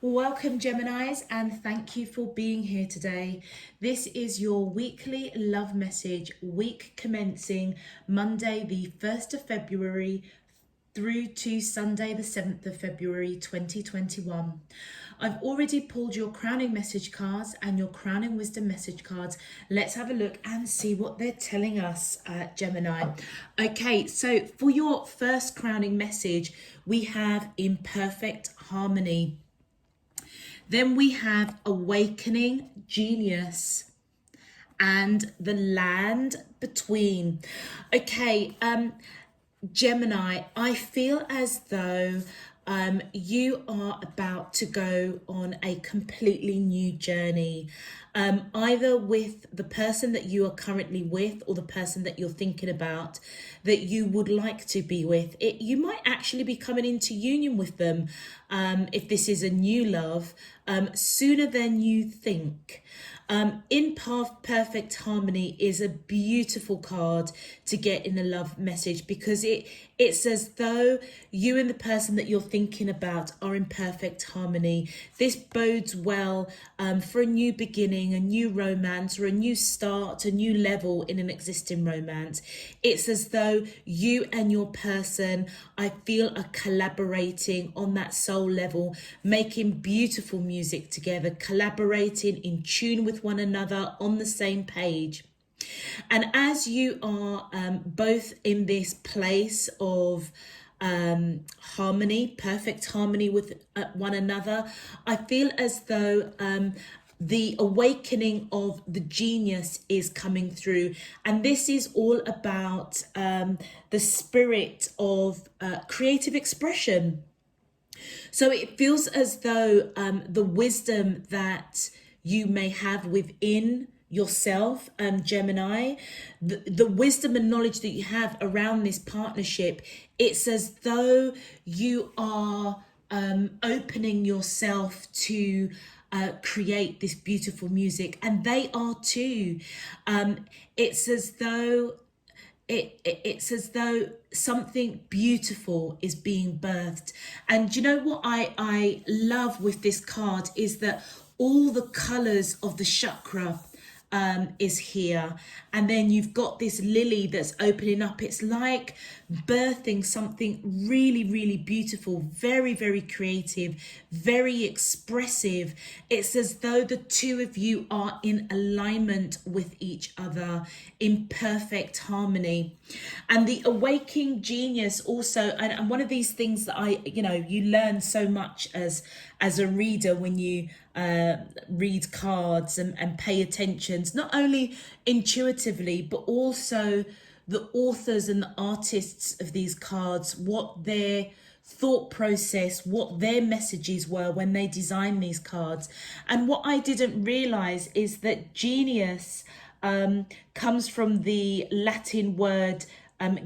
Welcome, Geminis, and thank you for being here today. This is your weekly love message, week commencing Monday, the 1st of February through to Sunday, the 7th of February 2021. I've already pulled your crowning message cards and your crowning wisdom message cards. Let's have a look and see what they're telling us, Gemini. Okay, so for your first crowning message, we have imperfect harmony. Then we have awakening genius and the land between. Okay, Gemini, I feel as though you are about to go on a completely new journey, either with the person that you are currently with or the person that you're thinking about that you would like to be with. You might actually be coming into union with them if this is a new love sooner than you think. In Perfect Harmony is a beautiful card to get in a love message because it's as though you and the person that you're thinking about are in perfect harmony. This bodes well for a new beginning, a new romance, or a new start, a new level in an existing romance. It's as though you and your person, I feel, are collaborating on that soul level, making beautiful music together, collaborating in tune with one another on the same page. And as you are both in this place of harmony, perfect harmony with one another, I feel as though the awakening of the genius is coming through. And this is all about the spirit of creative expression. So it feels as though the wisdom that you may have within yourself, Gemini, the wisdom and knowledge that you have around this partnership, it's as though you are opening yourself to create this beautiful music, and they are too. It's as though it's as though something beautiful is being birthed. And you know what I love with this card is that all the colors of the chakra is here, and then you've got this lily that's opening up. It's like birthing something really beautiful, very creative, very expressive. It's as though the two of you are in alignment with each other, in perfect harmony. And the awakening genius also, and one of these things that you learn so much as a reader when you read cards and pay attention, not only intuitively, but also the authors and the artists of these cards, what their thought process, what their messages were when they designed these cards. And what I didn't realize is that genius comes from the Latin word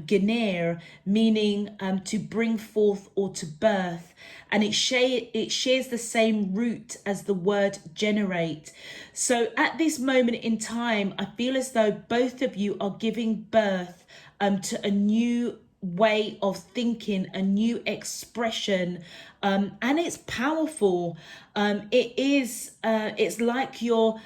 genere, meaning to bring forth or to birth, and it shares the same root as the word generate. So at this moment in time, I feel as though both of you are giving birth to a new way of thinking, a new expression, and it's powerful. It's like you're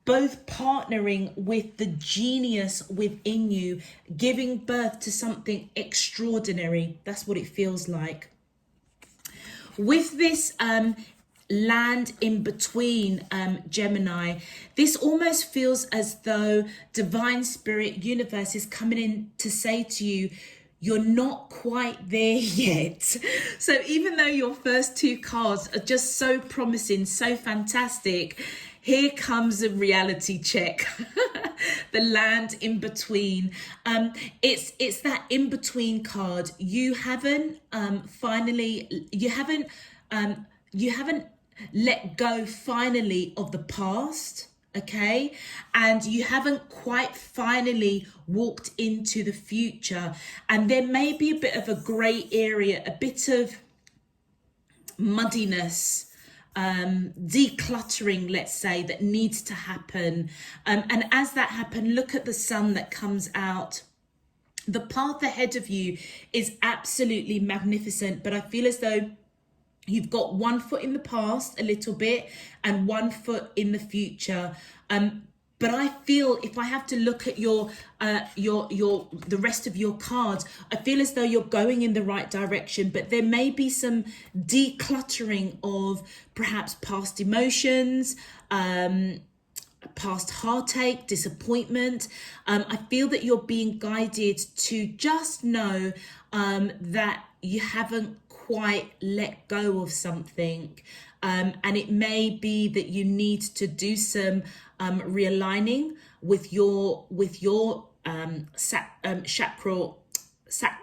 both partnering with the genius within you, giving birth to something extraordinary. That's what it feels like. With this land in between, Gemini, this almost feels as though divine spirit universe is coming in to say to you, you're not quite there yet. So even though your first two cards are just so promising, so fantastic, here comes a reality check. The land in between. It's that in between card. You haven't let go finally of the past. Okay, and you haven't quite finally walked into the future, and there may be a bit of a grey area, a bit of muddiness, decluttering, let's say, that needs to happen. And as that happens, look at the sun that comes out. The path ahead of you is absolutely magnificent, but I feel as though You've got one foot in the past a little bit and one foot in the future. But I feel if I have to look at your the rest of your cards, I feel as though you're going in the right direction, but there may be some decluttering of perhaps past emotions, past heartache, disappointment. I feel that you're being guided to just know that you haven't quite let go of something, and it may be that you need to do some realigning with your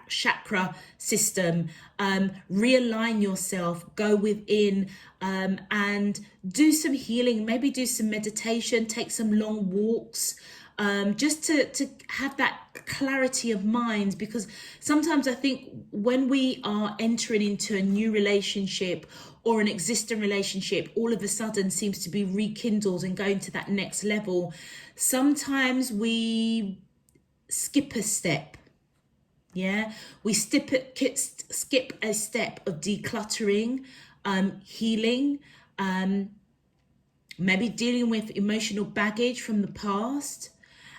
chakra system. Realign yourself, go within, and do some healing, maybe do some meditation, take some long walks, just to have that clarity of mind. Because sometimes I think when we are entering into a new relationship or an existing relationship, all of a sudden seems to be rekindled and going to that next level, sometimes we skip a step. Yeah, we skip a step of decluttering, healing, maybe dealing with emotional baggage from the past.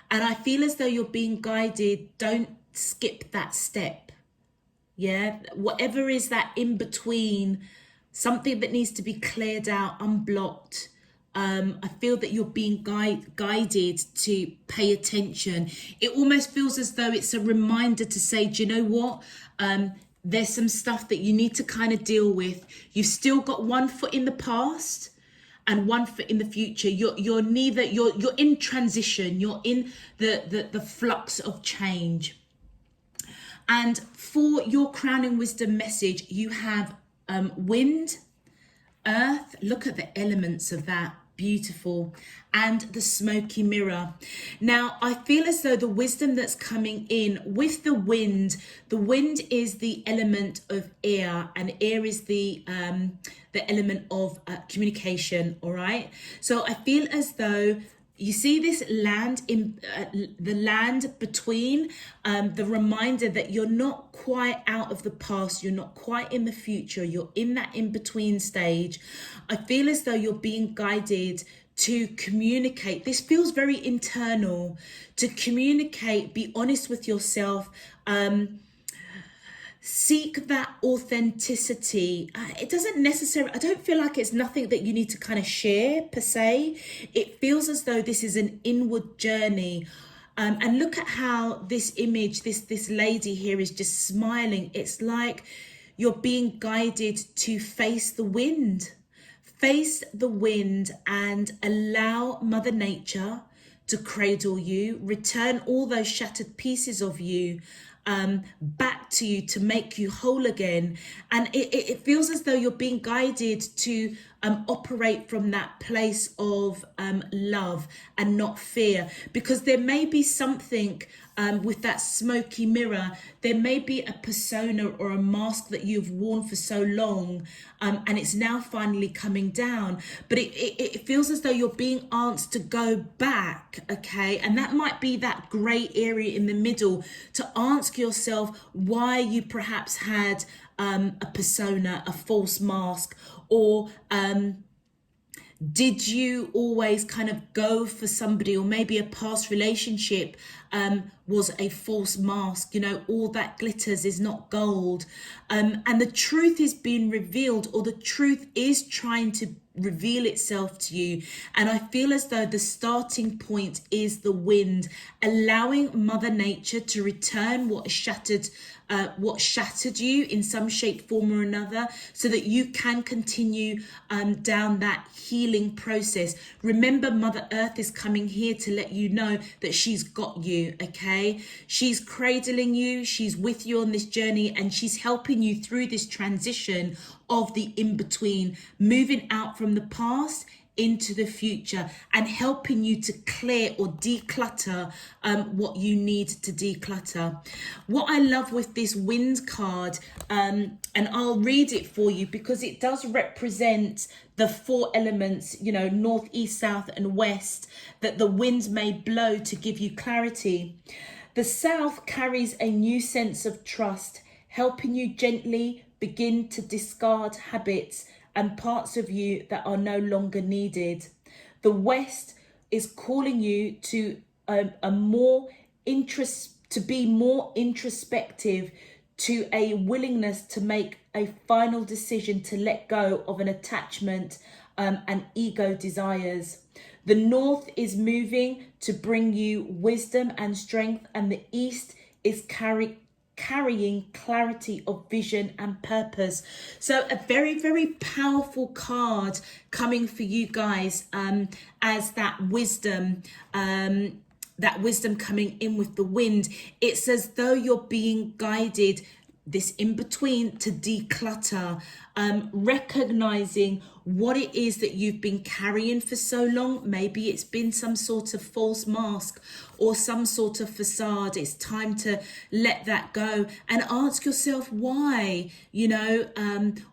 And I feel as though you're being guided, don't skip that step. Yeah, whatever is that in between, something that needs to be cleared out, unblocked. I feel that you're being guided to pay attention. It almost feels as though it's a reminder to say, do you know what? There's some stuff that you need to kind of deal with. You've still got one foot in the past and one foot in the future. You're in transition. You're in the flux of change. And for your crowning wisdom message, you have wind, earth. Look at the elements of that. Beautiful. And the smoky mirror. Now, I feel as though the wisdom that's coming in with the wind is the element of air, and air is the element of communication. All right. So I feel as though you see this land in the land between, the reminder that you're not quite out of the past, you're not quite in the future, you're in that in-between stage. I feel as though you're being guided to communicate. This feels very internal, to communicate, be honest with yourself, seek that authenticity. It doesn't necessarily, I don't feel like it's nothing that you need to kind of share per se. It feels as though this is an inward journey. And look at how this image, this lady here is just smiling. It's like you're being guided to face the wind. Face the wind and allow Mother Nature to cradle you, return all those shattered pieces of you back to you to make you whole again. And it feels as though you're being guided to operate from that place of love and not fear, because there may be something with that smoky mirror. There may be a persona or a mask that you've worn for so long, and it's now finally coming down. But it feels as though you're being asked to go back, okay? And that might be that grey area in the middle, to ask yourself why you perhaps had a persona, a false mask, or did you always kind of go for somebody, or maybe a past relationship was a false mask? You know, all that glitters is not gold. And the truth is being revealed, or the truth is trying to reveal itself to you. And I feel as though the starting point is the wind, allowing Mother Nature to return what shattered you in some shape, form or another, so that you can continue down that healing process. Remember, Mother Earth is coming here to let you know that she's got you, okay? She's cradling you, she's with you on this journey, and she's helping you through this transition of the in-between, moving out from the past into the future, and helping you to clear or declutter what you need to declutter. What I love with this wind card, and I'll read it for you because it does represent the four elements, you know, north, east, south and west, that the wind may blow to give you clarity. The south carries a new sense of trust, helping you gently begin to discard habits and parts of you that are no longer needed. The West is calling you to be more introspective, to a willingness to make a final decision to let go of an attachment and ego desires. The North is moving to bring you wisdom and strength, and the East is carrying clarity of vision and purpose. So a very, very powerful card coming for you guys as that wisdom coming in with the wind. It's as though you're being guided, this in between, to declutter, recognizing what it is that you've been carrying for so long. Maybe it's been some sort of false mask or some sort of facade. It's time to let that go and ask yourself why.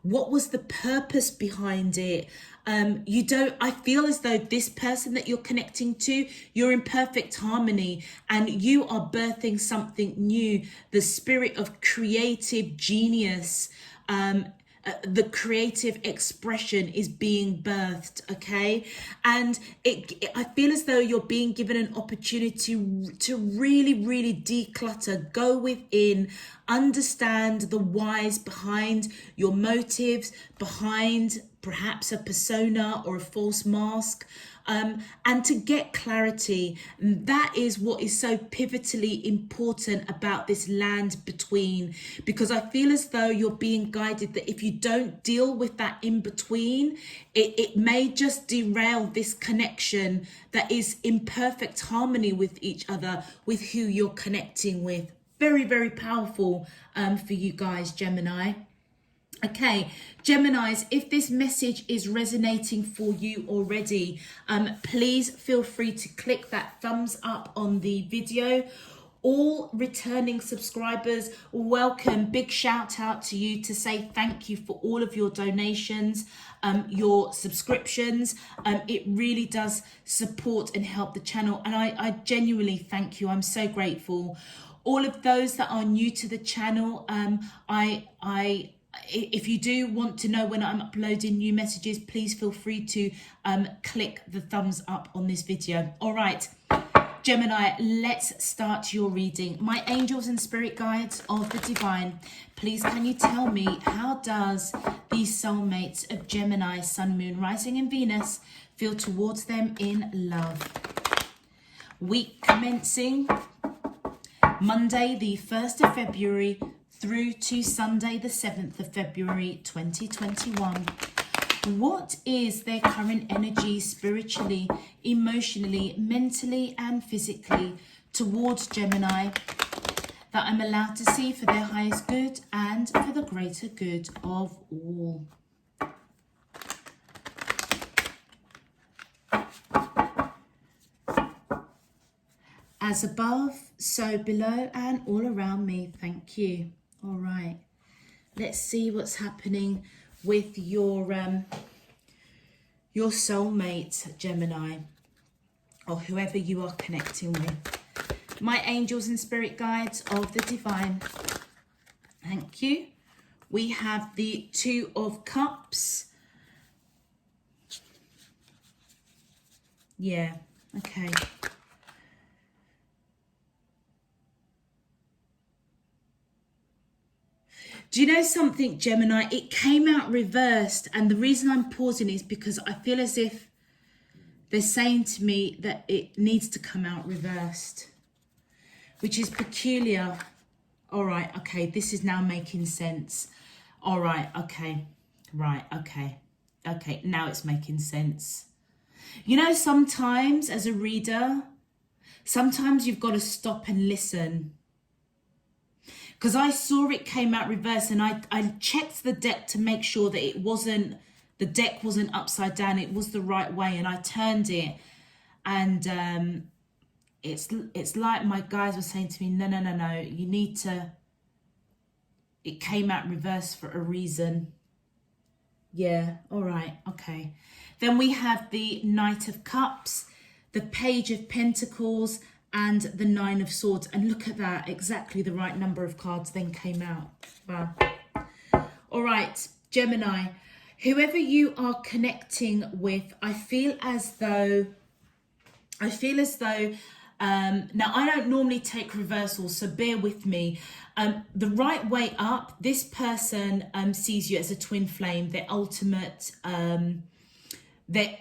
What was the purpose behind it? I feel as though this person that you're connecting to, you're in perfect harmony and you are birthing something new. The spirit of creative genius, the creative expression is being birthed, okay? And I feel as though you're being given an opportunity to really, really declutter, go within, understand the whys behind your motives, behind perhaps a persona or a false mask, and to get clarity. That is what is so pivotally important about this land between, because I feel as though you're being guided that if you don't deal with that in between, it may just derail this connection that is in perfect harmony with each other, with who you're connecting with. Very, very powerful for you guys, Gemini. Okay, Geminis, if this message is resonating for you already, please feel free to click that thumbs up on the video. All returning subscribers, welcome. Big shout out to you to say thank you for all of your donations, your subscriptions. It really does support and help the channel, and I genuinely thank you. I'm so grateful. All of those that are new to the channel, if you do want to know when I'm uploading new messages, please feel free to click the thumbs up on this video. All right, Gemini, let's start your reading. My angels and spirit guides of the divine, please can you tell me, how does these soulmates of Gemini, Sun, Moon, Rising and Venus feel towards them in love? Week commencing Monday the 1st of February through to Sunday the 7th of February 2021. What is their current energy spiritually, emotionally, mentally and physically towards Gemini that I'm allowed to see for their highest good and for the greater good of all? As above, so below and all around me. Thank you. All right, let's see what's happening with your soulmate, Gemini, or whoever you are connecting with. My angels and spirit guides of the divine, thank you. We have the Two of Cups. Yeah, okay. Do you know something, Gemini? It came out reversed, and the reason I'm pausing is because I feel as if they're saying to me that it needs to come out reversed, which is peculiar. All right, okay, this is now making sense. All right, okay, right, okay, now it's making sense. You know, sometimes as a reader, sometimes you've got to stop and listen. Because I saw it came out reverse, and I checked the deck to make sure that the deck wasn't upside down, it was the right way, and I turned it, and it's like my guys were saying to me, no, you need to, it came out reverse for a reason. Yeah, all right, okay. Then we have the Knight of Cups, the Page of Pentacles, and the Nine of Swords. And look at that, exactly the right number of cards then came out. Wow. All right, Gemini, whoever you are connecting with, I feel as though, now I don't normally take reversals, so bear with me. The right way up, this person sees you as a twin flame, their ultimate, their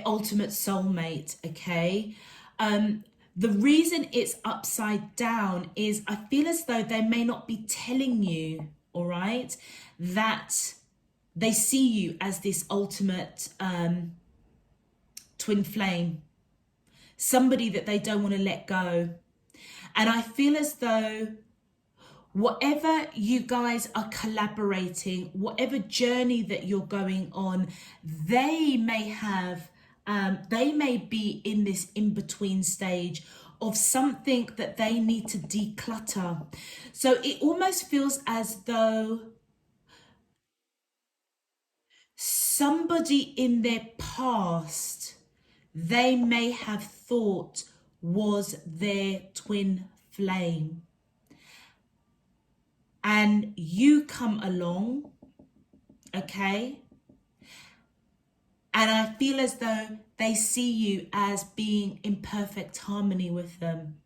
ultimate soulmate, okay? The reason it's upside down is I feel as though they may not be telling you, all right, that they see you as this ultimate twin flame, somebody that they don't want to let go. And I feel as though whatever you guys are collaborating, whatever journey that you're going on, they may have, they may be in this in-between stage of something that they need to declutter. So it almost feels as though somebody in their past, they may have thought was their twin flame. And you come along, okay? And I feel as though they see you as being in perfect harmony with them.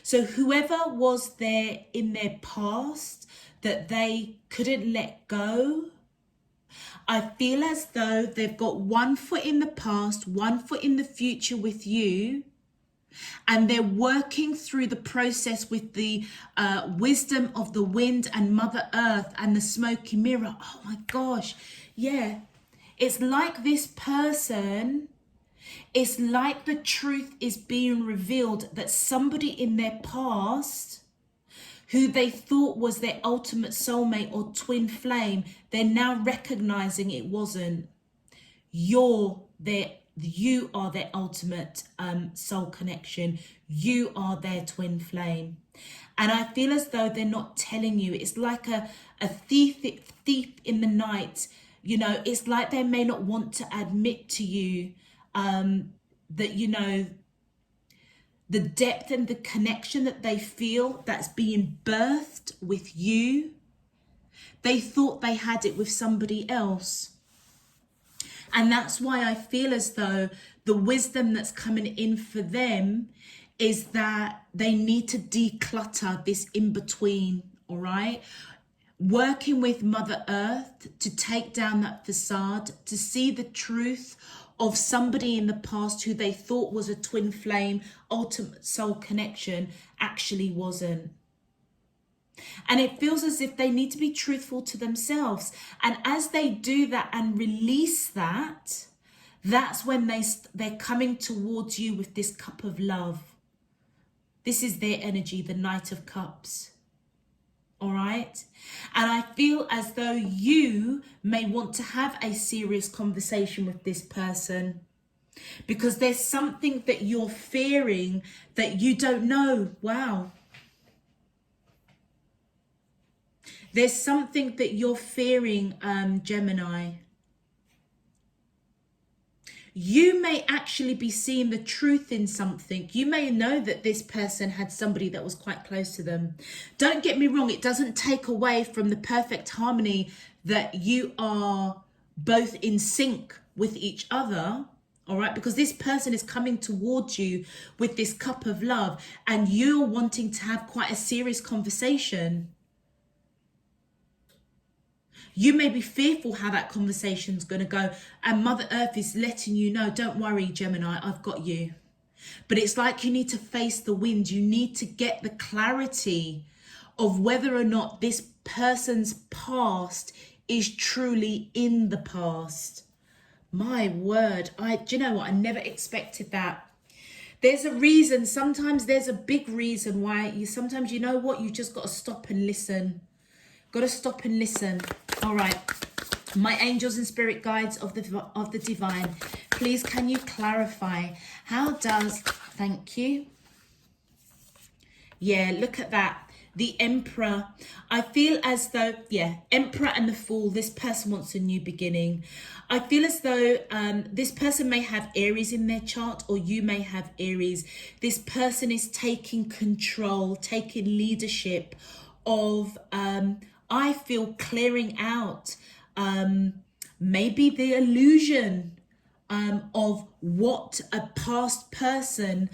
So whoever was there in their past that they couldn't let go, I feel as though they've got one foot in the past, one foot in the future with you, and they're working through the process with the wisdom of the wind and Mother Earth and the smoky mirror. Oh my gosh, yeah. It's like this person, it's like the truth is being revealed that somebody in their past who they thought was their ultimate soulmate or twin flame, they're now recognizing it wasn't. You are their ultimate soul connection. You are their twin flame. And I feel as though they're not telling you. It's like a thief in the night. You know, it's like they may not want to admit to you that, you know, the depth and the connection that they feel that's being birthed with you. They thought they had it with somebody else. And that's why I feel as though the wisdom that's coming in for them is that they need to declutter this in between, all right? Working with Mother Earth to take down that facade, to see the truth of somebody in the past who they thought was a twin flame, ultimate soul connection, actually wasn't. And it feels as if they need to be truthful to themselves. And as they do that and release that, that's when they're coming towards you with this cup of love. This is their energy, the Knight of Cups. All right. And I feel as though you may want to have a serious conversation with this person because there's something that you're fearing that you don't know. Wow. There's something that you're fearing, Gemini. You may actually be seeing the truth in something. You may know that this person had somebody that was quite close to them. Don't get me wrong, it doesn't take away from the perfect harmony that you are both in sync with each other, all right? Because this person is coming towards you with this cup of love and you're wanting to have quite a serious conversation. You may be fearful how that conversation's going to go. And Mother Earth is letting you know, don't worry, Gemini, I've got you. But it's like you need to face the wind. You need to get the clarity of whether or not this person's past is truly in the past. My word. Do you know what? I never expected that. There's a reason. Sometimes there's a big reason why sometimes, you know what? You just got to stop and listen. Got to stop and listen. All right, my angels and spirit guides of the divine, please can you clarify how does, thank you. Yeah, look at that. The Emperor. I feel as though, yeah, Emperor and the Fool, this person wants a new beginning. I feel as though this person may have Aries in their chart or you may have Aries. This person is taking control, taking leadership of I feel clearing out maybe the illusion of what a past person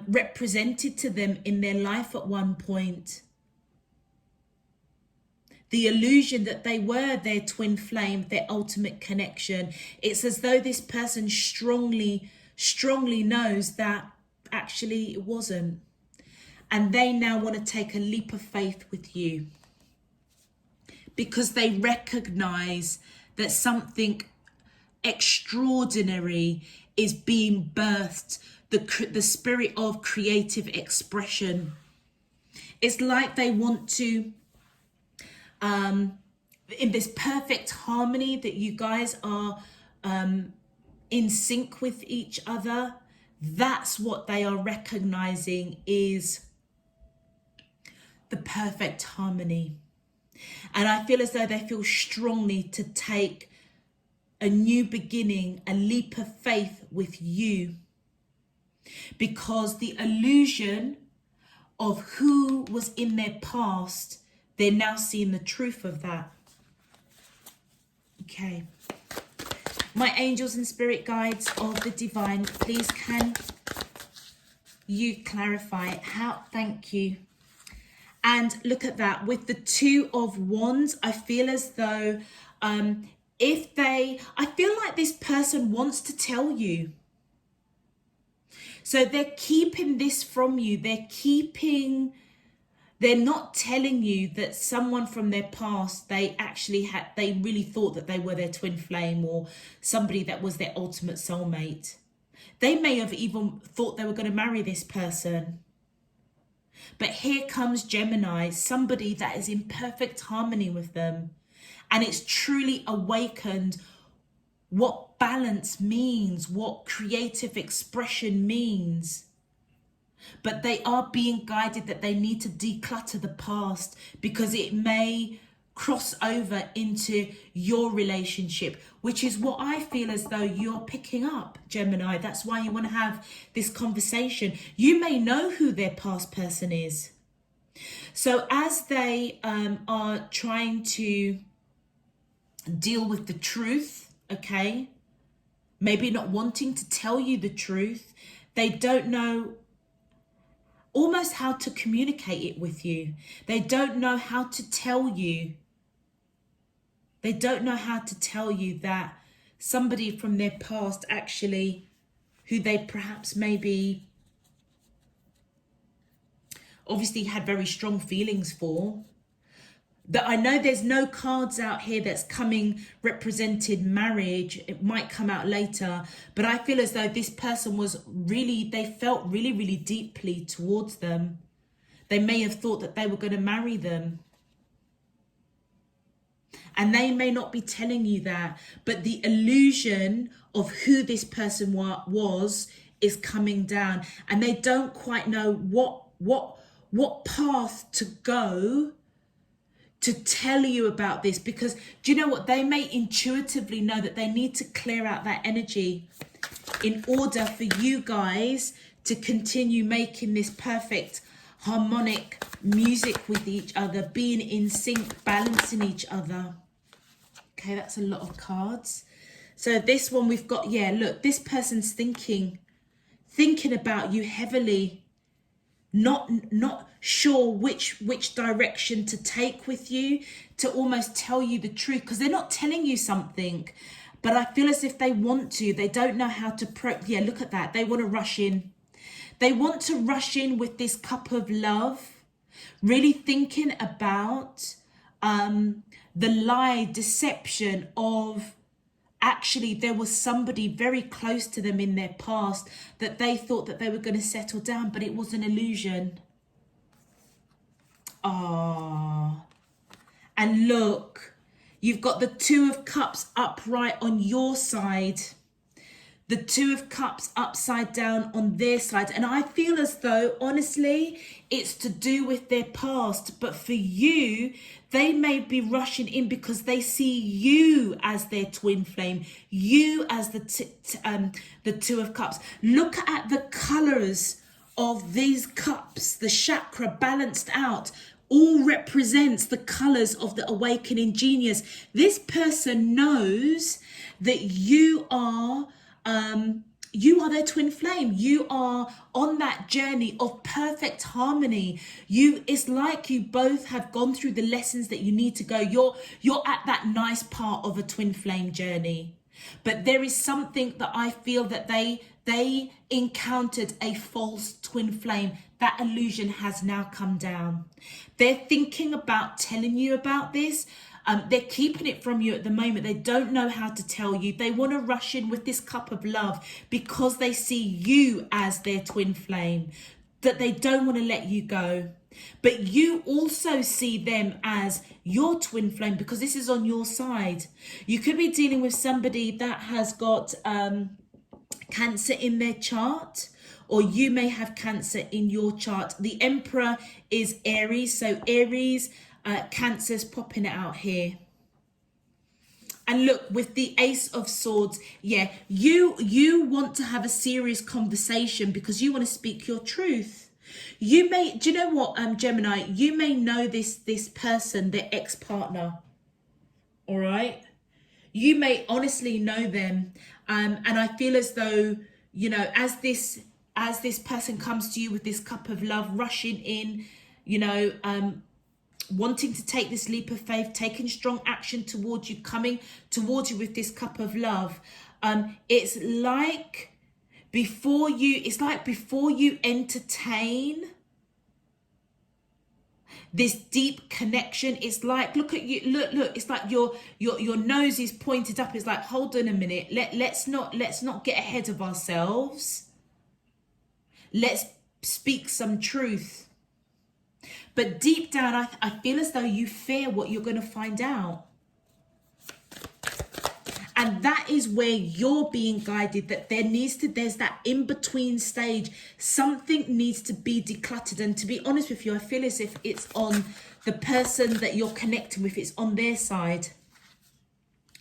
represented to them in their life at one point. The illusion that they were their twin flame, their ultimate connection. It's as though this person strongly knows that actually it wasn't. And they now want to take a leap of faith with you because they recognize that something extraordinary is being birthed, the spirit of creative expression. It's like they want to, in this perfect harmony that you guys are in sync with each other, that's what they are recognizing is the perfect harmony. And I feel as though they feel strongly to take a new beginning, a leap of faith with you, because the illusion of who was in their past, they're now seeing the truth of that. Okay. My angels and spirit guides of the divine, please can you clarify how? Thank you. And look at that, with the Two of Wands, I feel as though I feel like this person wants to tell you. So they're keeping this from you. They're not telling you that someone from their past, they really thought that they were their twin flame or somebody that was their ultimate soulmate. They may have even thought they were going to marry this person. But here comes Gemini, somebody that is in perfect harmony with them. And it's truly awakened what balance means, what creative expression means. But they are being guided that they need to declutter the past because it may cross over into your relationship, which is what I feel as though you're picking up, Gemini. That's why you want to have this conversation. You may know who their past person is. So as they are trying to deal with the truth, okay, maybe not wanting to tell you the truth, they don't know almost how to communicate it with you. They don't know how to tell you. They don't know how to tell you that somebody from their past actually, who they perhaps maybe obviously had very strong feelings for. That I know there's no cards out here that's coming represented marriage. It might come out later, but I feel as though this person they felt really, really deeply towards them. They may have thought that they were going to marry them. And they may not be telling you that, but the illusion of who this person was is coming down, and they don't quite know what path to go to tell you about this, because do you know what? They may intuitively know that they need to clear out that energy in order for you guys to continue making this perfect harmonic music with each other, being in sync, balancing each other. Okay, that's a lot of cards. So this one we've got, yeah, look, this person's thinking about you heavily, not sure which direction to take with you, to almost tell you the truth, because they're not telling you something, but I feel as if they want to. They don't know how to yeah, look at that. They want to rush in. They want to rush in with this cup of love, really thinking about the lie, deception of actually there was somebody very close to them in their past that they thought that they were going to settle down, but it was an illusion. Ah, and look, you've got the Two of Cups upright on your side, the Two of Cups upside down on their side. And I feel as though, honestly, it's to do with their past. But for you, they may be rushing in because they see you as their twin flame, you as the Two of Cups. Look at the colors of these cups, the chakra balanced out, all represents the colors of the awakening genius. This person knows that you are their twin flame. You are on that journey of perfect harmony. It's like you both have gone through the lessons that you need to go. You're at that nice part of a twin flame journey. But there is something that I feel that they encountered a false twin flame. That illusion has now come down. They're thinking about telling you about this. They're keeping it from you at the moment. They don't know how to tell you. They want to rush in with this cup of love because they see you as their twin flame, that they don't want to let you go. But you also see them as your twin flame because this is on your side. You could be dealing with somebody that has got Cancer in their chart, or you may have Cancer in your chart. The Emperor is Aries, so Aries, Cancer's popping it out here. And look, with the Ace of Swords, yeah, you want to have a serious conversation because you want to speak your truth. You may, do you know what, Gemini, you may know this person, their ex-partner, all right? You may honestly know them, and I feel as though, you know, as this person comes to you with this cup of love, rushing in, you know, wanting to take this leap of faith, taking strong action towards you, coming towards you with this cup of love, it's like before you entertain this deep connection, it's like, look at you, look, it's like your nose is pointed up. It's like, hold on a minute, let's not get ahead of ourselves. Let's speak some truth. But deep down, I feel as though you fear what you're going to find out. And that is where you're being guided, that there's that in-between stage. Something needs to be decluttered. And to be honest with you, I feel as if it's on the person that you're connecting with. It's on their side.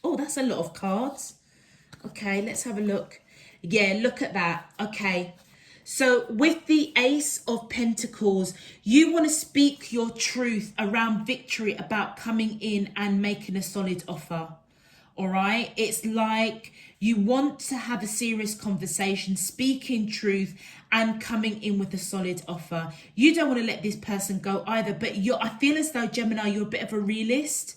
Oh, that's a lot of cards. Okay, let's have a look. Yeah, look at that. Okay. So with the Ace of Pentacles, you want to speak your truth around victory, about coming in and making a solid offer. All right, it's like you want to have a serious conversation, speaking truth and coming in with a solid offer. You don't want to let this person go either, but I feel as though, Gemini, you're a bit of a realist.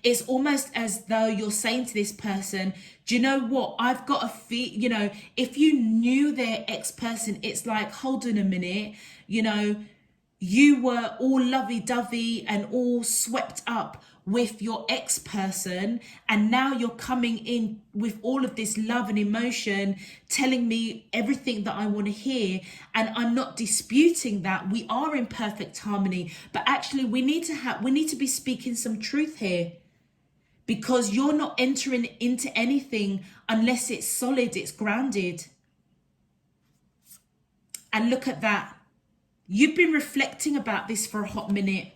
It's almost as though you're saying to this person, do you know what? I've got a feel, you know, if you knew their ex-person, it's like, hold on a minute, you know, you were all lovey-dovey and all swept up with your ex-person, and now you're coming in with all of this love and emotion, telling me everything that I want to hear, and I'm not disputing that. We are in perfect harmony, but actually we need to be speaking some truth here, because you're not entering into anything unless it's solid, it's grounded. And look at that. You've been reflecting about this for a hot minute.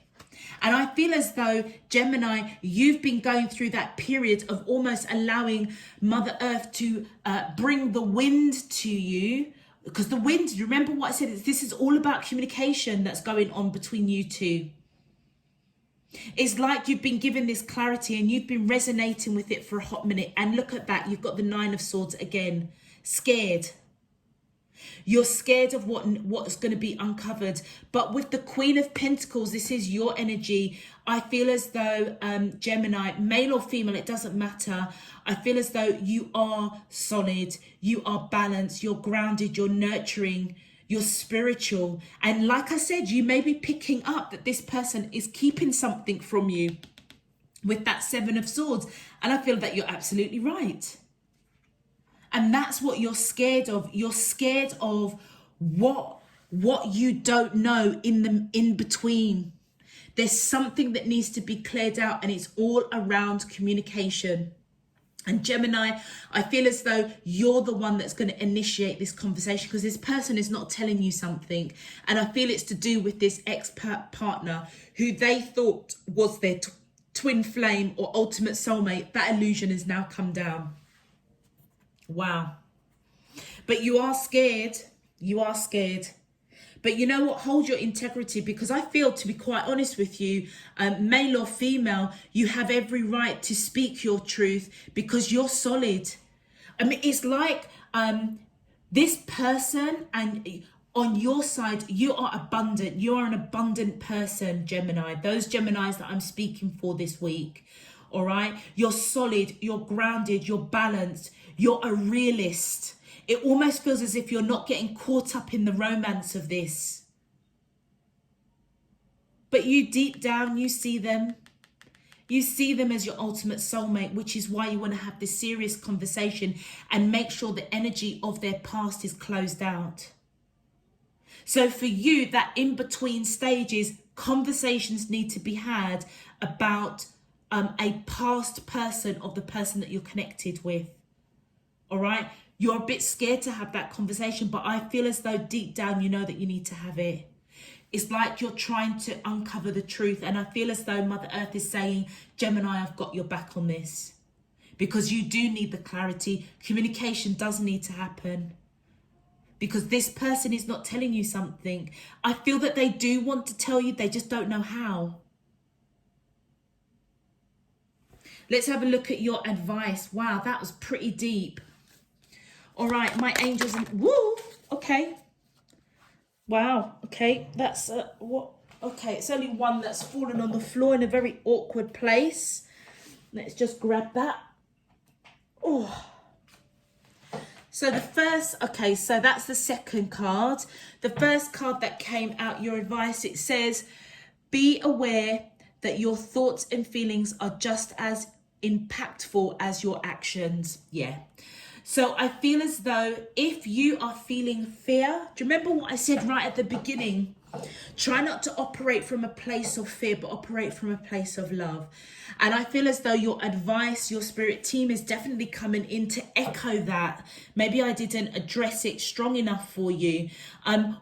And I feel as though, Gemini, you've been going through that period of almost allowing Mother Earth to bring the wind to you. Because the wind, remember what I said, this is all about communication that's going on between you two. It's like you've been given this clarity and you've been resonating with it for a hot minute. And look at that, you've got the Nine of Swords again. Scared. You're scared of what's going to be uncovered. But with the Queen of Pentacles, this is your energy. I feel as though, Gemini, male or female, it doesn't matter. I feel as though you are solid, you are balanced, you're grounded, you're nurturing, you're spiritual. And like I said, you may be picking up that this person is keeping something from you with that Seven of Swords. And I feel that you're absolutely right. And that's what you're scared of. You're scared of what you don't know in between. There's something that needs to be cleared out, and it's all around communication. And Gemini, I feel as though you're the one that's going to initiate this conversation, because this person is not telling you something. And I feel it's to do with this ex-partner who they thought was their twin flame or ultimate soulmate. That illusion has now come down. Wow. But you are scared. You are scared. But you know what? Hold your integrity, because I feel, to be quite honest with you, male or female, you have every right to speak your truth because you're solid. I mean, it's like this person, and on your side, you are abundant. You are an abundant person, Gemini. Those Geminis that I'm speaking for this week. All right. You're solid. You're grounded. You're balanced. You're a realist. It almost feels as if you're not getting caught up in the romance of this. But you deep down, you see them. You see them as your ultimate soulmate, which is why you want to have this serious conversation and make sure the energy of their past is closed out. So for you, that in-between stages, conversations need to be had about a past person of the person that you're connected with. All right? You're a bit scared to have that conversation, but I feel as though deep down you know that you need to have it. It's like you're trying to uncover the truth, and I feel as though Mother Earth is saying, Gemini, I've got your back on this. Because you do need the clarity. Communication does need to happen. Because this person is not telling you something. I feel that they do want to tell you, they just don't know how. Let's have a look at your advice. Wow, that was pretty deep. All right, my angels, and woo, okay. Wow, okay, that's what? Okay, it's only one that's fallen on the floor in a very awkward place. Let's just grab that. Oh. So the first, okay, so that's the second card. The first card that came out, your advice, it says, be aware that your thoughts and feelings are just as impactful as your actions. Yeah. So I feel as though if you are feeling fear, do you remember what I said right at the beginning? Try not to operate from a place of fear, but operate from a place of love. And I feel as though your advice, your spirit team is definitely coming in to echo that. Maybe I didn't address it strong enough for you.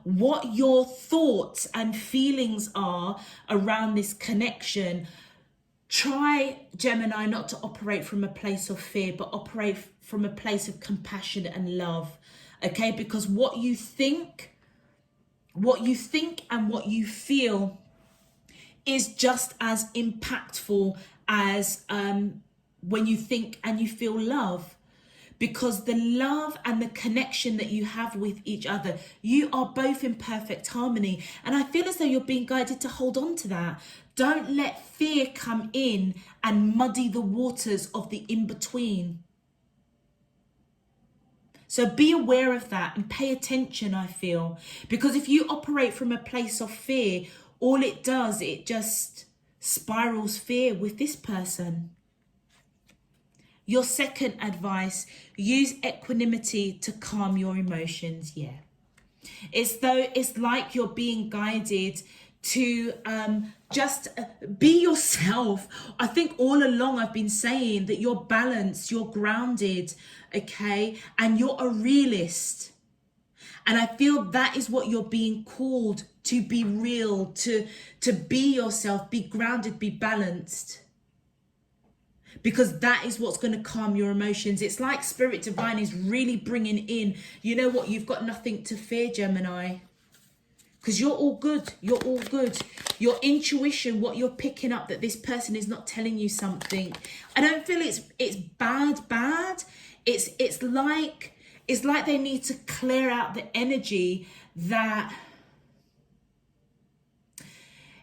What your thoughts and feelings are around this connection. Try, Gemini, not to operate from a place of fear, but operate from a place of compassion and love. Okay, because what you think and what you feel is just as impactful as when you think and you feel love. Because the love and the connection that you have with each other, you are both in perfect harmony. And I feel as though you're being guided to hold on to that. Don't let fear come in and muddy the waters of the in-between. So be aware of that and pay attention, I feel. Because if you operate from a place of fear, all it does, it just spirals fear with this person. Your second advice, use equanimity to calm your emotions. Yeah. It's like you're being guided to just be yourself. I think all along I've been saying that you're balanced, you're grounded, okay? And you're a realist. And I feel that is what you're being called to, be real, to be yourself, be grounded, be balanced. Because that is what's going to calm your emotions. It's like Spirit Divine is really bringing in, you know what, you've got nothing to fear, Gemini. Because you're all good. You're all good. Your intuition, what you're picking up, that this person is not telling you something. I don't feel it's bad. It's like they need to clear out the energy that...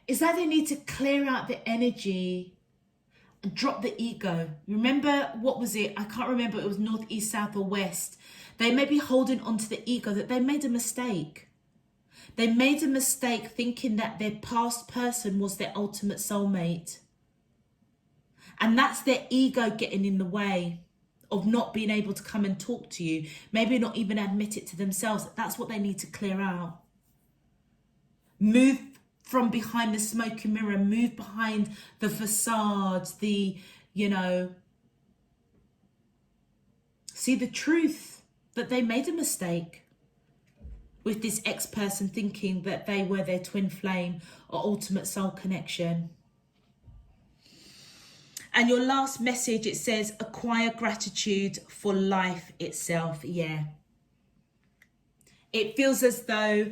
It's like they need to clear out the energy and drop the ego. Remember, what was it? I can't remember. It was north, east, south or west. They may be holding on to the ego, that they made a mistake. They made a mistake thinking that their past person was their ultimate soulmate. And that's their ego getting in the way of not being able to come and talk to you. Maybe not even admit it to themselves. That's what they need to clear out. Move from behind the smoky mirror. Move behind the facades. See the truth that they made a mistake with this ex-person, thinking that they were their twin flame or ultimate soul connection. And your last message, it says, acquire gratitude for life itself. Yeah. It feels as though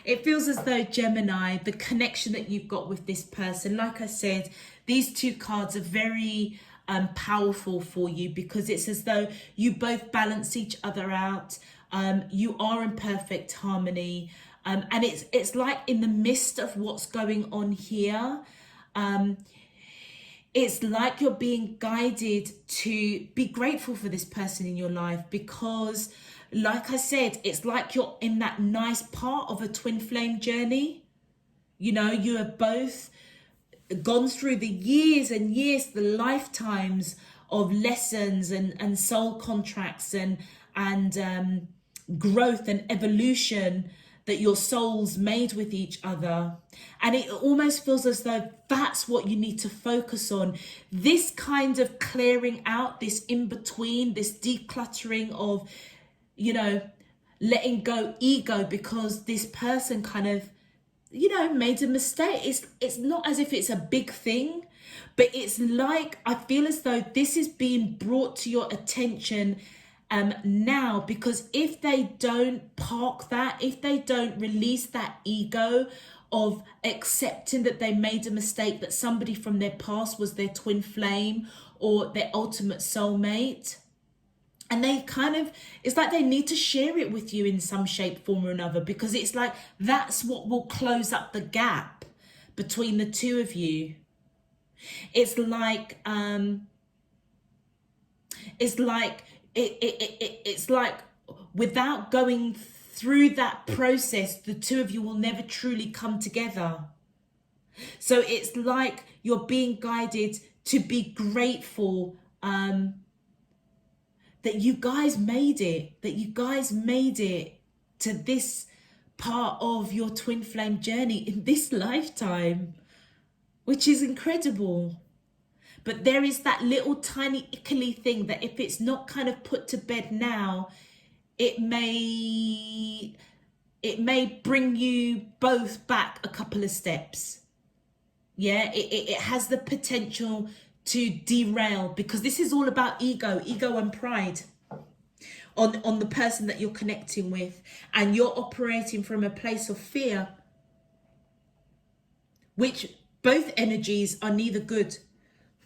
it feels as though, Gemini, the connection that you've got with this person, like I said, these two cards are very powerful for you, because it's as though you both balance each other out. You are in perfect harmony, and it's like in the midst of what's going on here, it's like you're being guided to be grateful for this person in your life, because like I said, it's like you're in that nice part of a twin flame journey. You know, you have both gone through the years and years, the lifetimes of lessons and soul contracts and growth and evolution that your souls made with each other. And it almost feels as though that's what you need to focus on. This kind of clearing out, this in between, this decluttering of, you know, letting go ego, because this person kind of, you know, made a mistake. It's not as if it's a big thing, but it's like, I feel as though this is being brought to your attention now, because if they don't park that, if they don't release that ego of accepting that they made a mistake, that somebody from their past was their twin flame or their ultimate soulmate, and they kind of, it's like they need to share it with you in some shape, form or another, because it's like that's what will close up the gap between the two of you. It's like it's like without going through that process, the two of you will never truly come together. So it's like you're being guided to be grateful that you guys made it, to this part of your twin flame journey in this lifetime, which is incredible. But there is that little tiny ickly thing that if it's not kind of put to bed now, it may bring you both back a couple of steps. Yeah, it has the potential to derail, because this is all about ego and pride on the person that you're connecting with, and you're operating from a place of fear, which both energies are neither good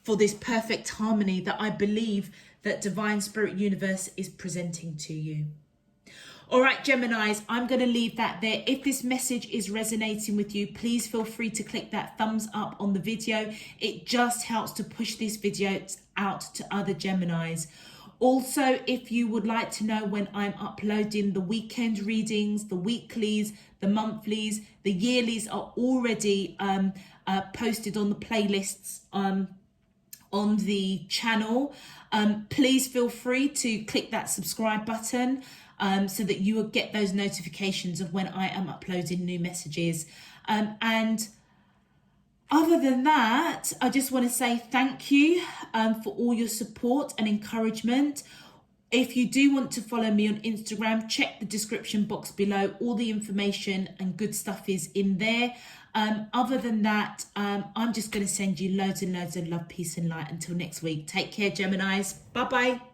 for this perfect harmony that I believe that Divine Spirit Universe is presenting to you. All right, Geminis, I'm going to leave that there. If this message is resonating with you, please feel free to click that thumbs up on the video. It just helps to push this video out to other Geminis. Also, if you would like to know when I'm uploading the weekend readings, the weeklies, the monthlies, the yearlies are already posted on the playlists on the channel. Please feel free to click that subscribe button so that you will get those notifications of when I am uploading new messages. And other than that, I just want to say thank you for all your support and encouragement. If you do want to follow me on Instagram, check the description box below. All the information and good stuff is in there. Other than that, I'm just going to send you loads and loads of love, peace and light. Until next week. Take care, Geminis. Bye-bye.